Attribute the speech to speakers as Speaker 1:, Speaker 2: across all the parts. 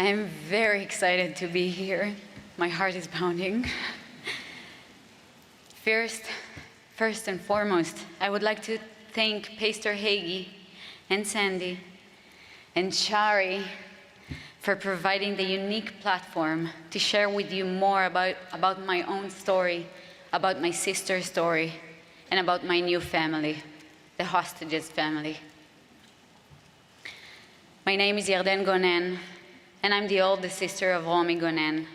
Speaker 1: I'm very excited to be here. My heart is pounding. First and foremost, I would like to thank Pastor Hagee and Sandy and Shari for providing the unique platform to share with you more about my own story, about my sister's story, and about my new family, the hostages family. My name is Yarden Gonen, and I'm the oldest sister of Romi Gonen,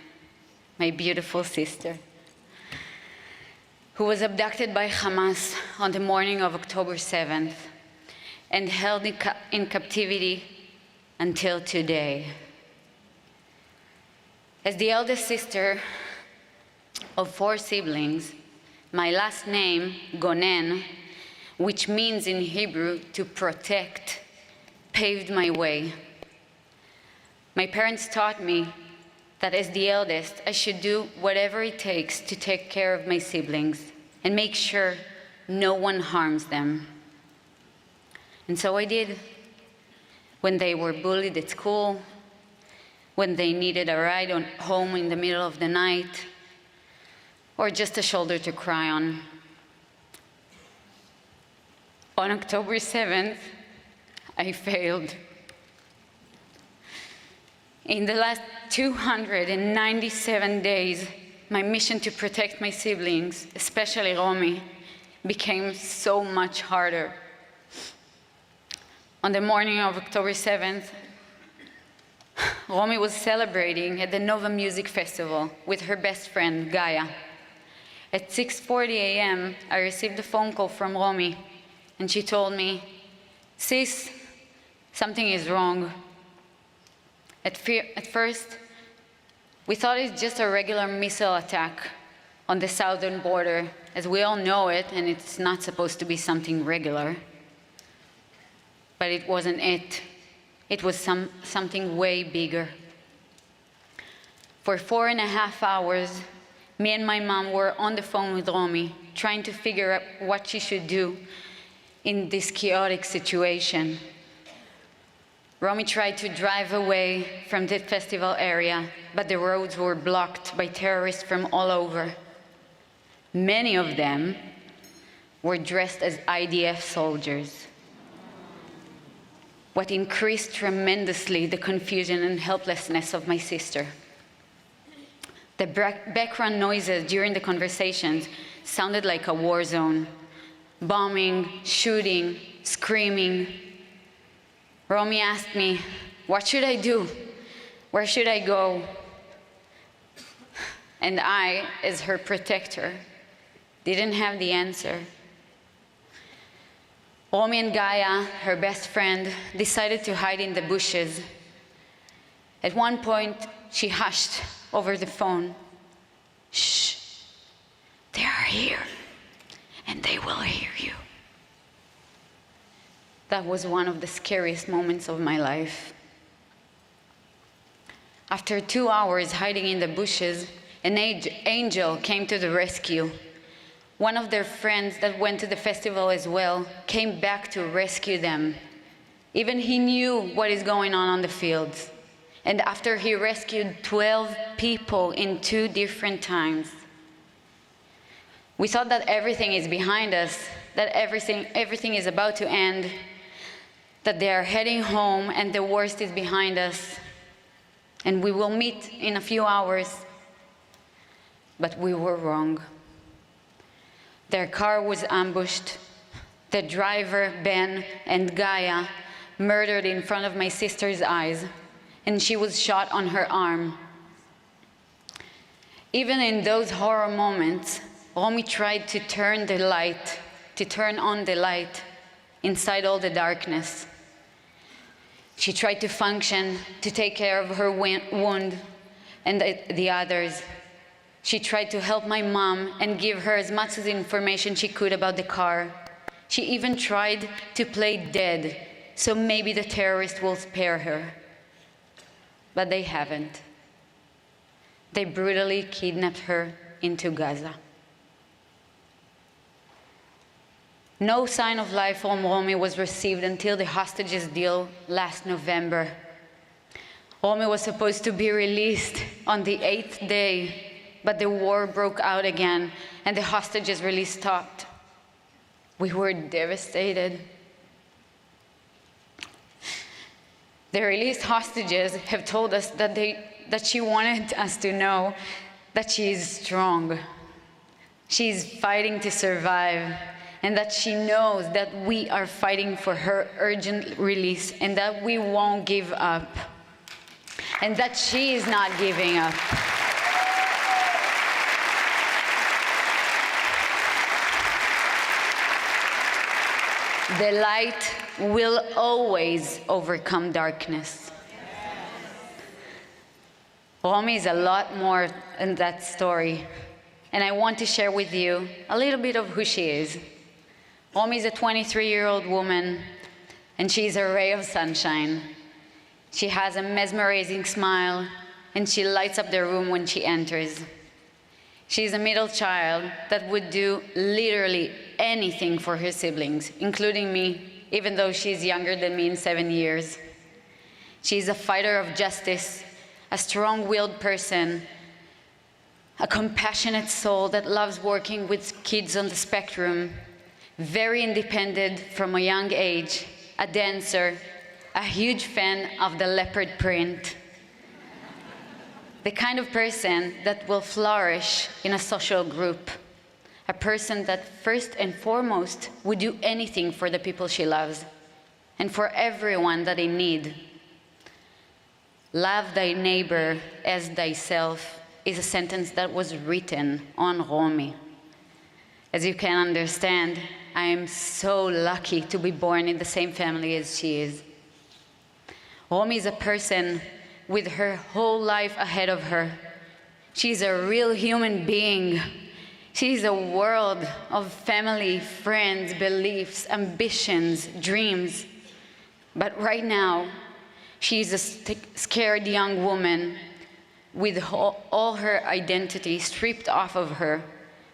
Speaker 1: my beautiful sister, who was abducted by Hamas on the morning of October 7th and held in captivity until today. As the eldest sister of 4 siblings, my last name, Gonen, which means in Hebrew to protect, paved my way. My parents taught me that as the eldest, I should do whatever it takes to take care of my siblings and make sure no one harms them. And so I did. When they were bullied at school, when they needed a ride home in the middle of the night, or just a shoulder to cry on. On October 7th, I failed. In the last 297 days, my mission to protect my siblings, especially Romi, became so much harder. On the morning of October 7th, Romi was celebrating at the Nova Music Festival with her best friend, Gaia. At 6:40 a.m., I received a phone call from Romi, and she told me, "Sis, something is wrong." At first, we thought it's just a regular missile attack on the southern border, as we all know it, and it's not supposed to be something regular. But it wasn't it. It was something way bigger. For 4.5 hours, me and my mom were on the phone with Romi, trying to figure out what she should do in this chaotic situation. Romi tried to drive away from the festival area, but the roads were blocked by terrorists from all over. Many of them were dressed as IDF soldiers, what increased tremendously the confusion and helplessness of my sister. The background noises during the conversations sounded like a war zone. Bombing, shooting, screaming. Romi asked me, "What should I do? Where should I go?" And I, as her protector, didn't have the answer. Romi and Gaia, her best friend, decided to hide in the bushes. At one point, she hushed over the phone. "Shh, they are here, and they will hear you." That was one of the scariest moments of my life. After 2 hours hiding in the bushes, an angel came to the rescue. One of their friends that went to the festival as well came back to rescue them. Even he knew what is going on the fields. And after he rescued 12 people in 2 different times, we thought that everything is behind us, that everything is about to end, that they are heading home and the worst is behind us, and we will meet in a few hours. But we were wrong. Their car was ambushed. The driver, Ben, and Gaia murdered in front of my sister's eyes, and she was shot on her arm. Even in those horror moments, Romi tried to turn on the light inside all the darkness. She tried to function, to take care of her wound and the others. She tried to help my mom and give her as much information she could about the car. She even tried to play dead, so maybe the terrorists will spare her. But they haven't. They brutally kidnapped her into Gaza. No sign of life from Romi was received until the hostages deal last November. Romi was supposed to be released on the 8th day, but the war broke out again and the hostages release stopped. We were devastated. The released hostages have told us that she wanted us to know that she is strong. She's fighting to survive, and that she knows that we are fighting for her urgent release, and that we won't give up, and that she is not giving up. The light will always overcome darkness. Romi is a lot more than that story, and I want to share with you a little bit of who she is. Romi is a 23-year-old woman, and she's a ray of sunshine. She has a mesmerizing smile, and she lights up the room when she enters. She's a middle child that would do literally anything for her siblings, including me, even though she's younger than me in 7 years. She's a fighter of justice, a strong-willed person, a compassionate soul that loves working with kids on the spectrum, very independent from a young age, a dancer, a huge fan of the leopard print, the kind of person that will flourish in a social group, a person that first and foremost would do anything for the people she loves and for everyone that they need. Love thy neighbor as thyself is a sentence that was written on Romi. As you can understand, I am so lucky to be born in the same family as she is. Romi is a person with her whole life ahead of her. She's a real human being. She's a world of family, friends, beliefs, ambitions, dreams. But right now, she's a scared young woman with all her identity stripped off of her,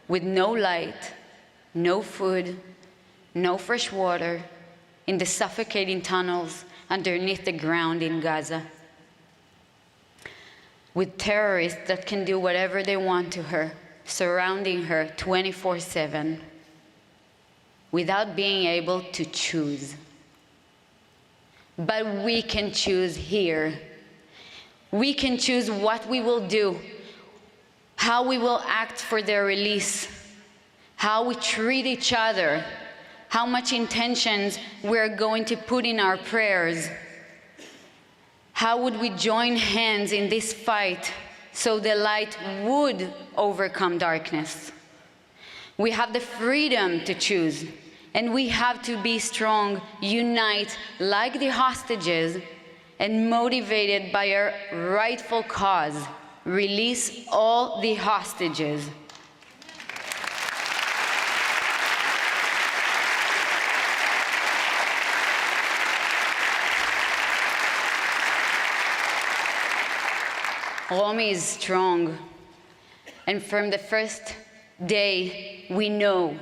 Speaker 1: with no light, no food, no fresh water, in the suffocating tunnels underneath the ground in Gaza, with terrorists that can do whatever they want to her, surrounding her 24/7, without being able to choose. But we can choose here. We can choose what we will do, how we will act for their release, how we treat each other, how much intentions we're going to put in our prayers. How would we join hands in this fight so the light would overcome darkness? We have the freedom to choose, and we have to be strong, unite like the hostages, and motivated by our rightful cause. Release all the hostages. Romi is strong, and from the first day we know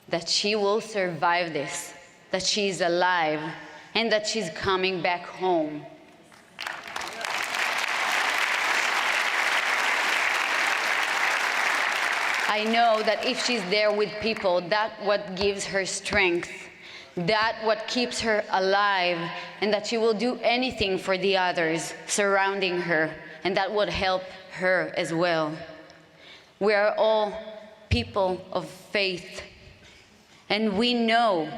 Speaker 1: that she will survive this, that she's alive, and that she's coming back home. I know that if she's there with people, that's what gives her strength, that's what keeps her alive, and that she will do anything for the others surrounding her, and that would help her as well. We are all people of faith, and we know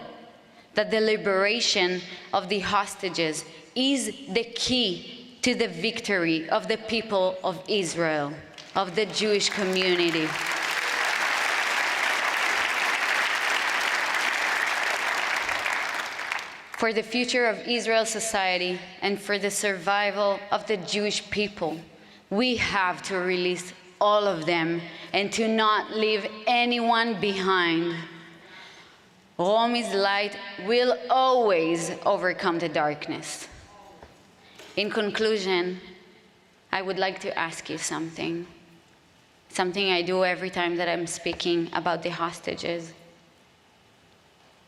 Speaker 1: that the liberation of the hostages is the key to the victory of the people of Israel, of the Jewish community. For the future of Israel's society and for the survival of the Jewish people, we have to release all of them and to not leave anyone behind. Romi's light will always overcome the darkness. In conclusion, I would like to ask you something I do every time that I'm speaking about the hostages.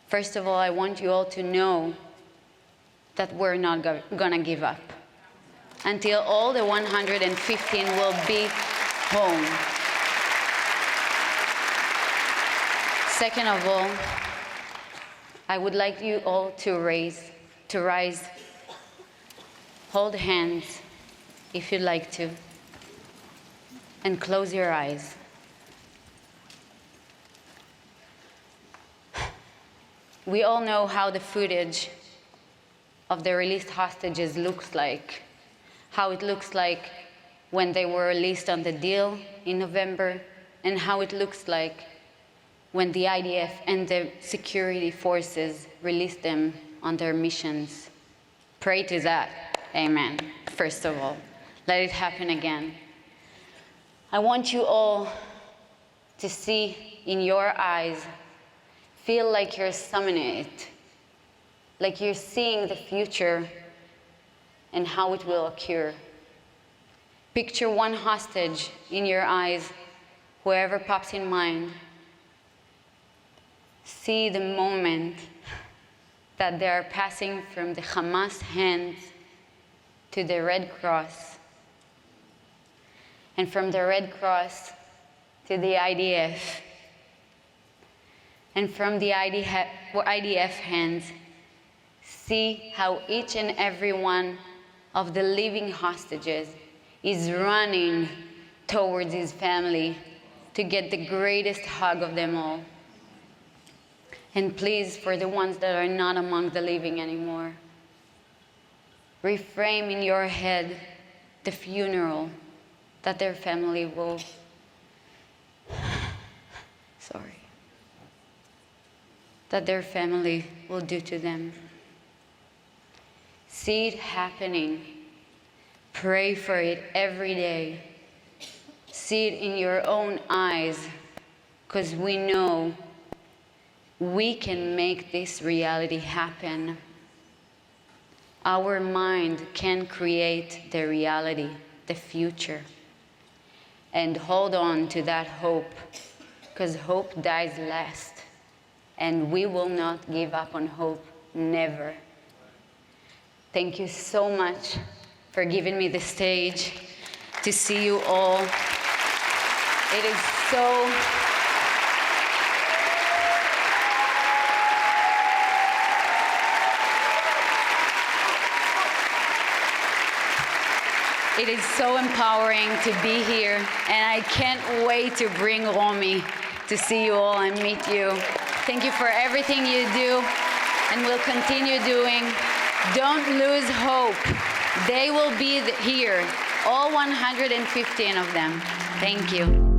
Speaker 1: First of all, I want you all to know that we're not gonna give up. until all the 115 will be home. Second of all, I would like you all to rise, hold hands if you'd like to, and close your eyes. We all know how the footage of the released hostages looks like, how it looks like when they were released on the deal in November, and how it looks like when the IDF and the security forces released them on their missions. Pray to that. Amen. First of all, let it happen again. I want you all to see in your eyes, feel like you're summoning it, like you're seeing the future and how it will occur. Picture one hostage in your eyes, whoever pops in mind. See the moment that they are passing from the Hamas hands to the Red Cross, and from the Red Cross to the IDF, and from the IDF hands, see how each and every one of the living hostages is running towards his family to get the greatest hug of them all. And please, for the ones that are not among the living anymore, reframe in your head the funeral that their family will, that their family will do to them. See it happening. Pray for it every day. See it in your own eyes, because we know we can make this reality happen. Our mind can create the reality, the future. And hold on to that hope, because hope dies last. And we will not give up on hope, never. Thank you so much for giving me the stage to see you all. It is so empowering to be here, and I can't wait to bring Romi to see you all and meet you. Thank you for everything you do and will continue doing. Don't lose hope. They will be here, all 115 of them. Thank you.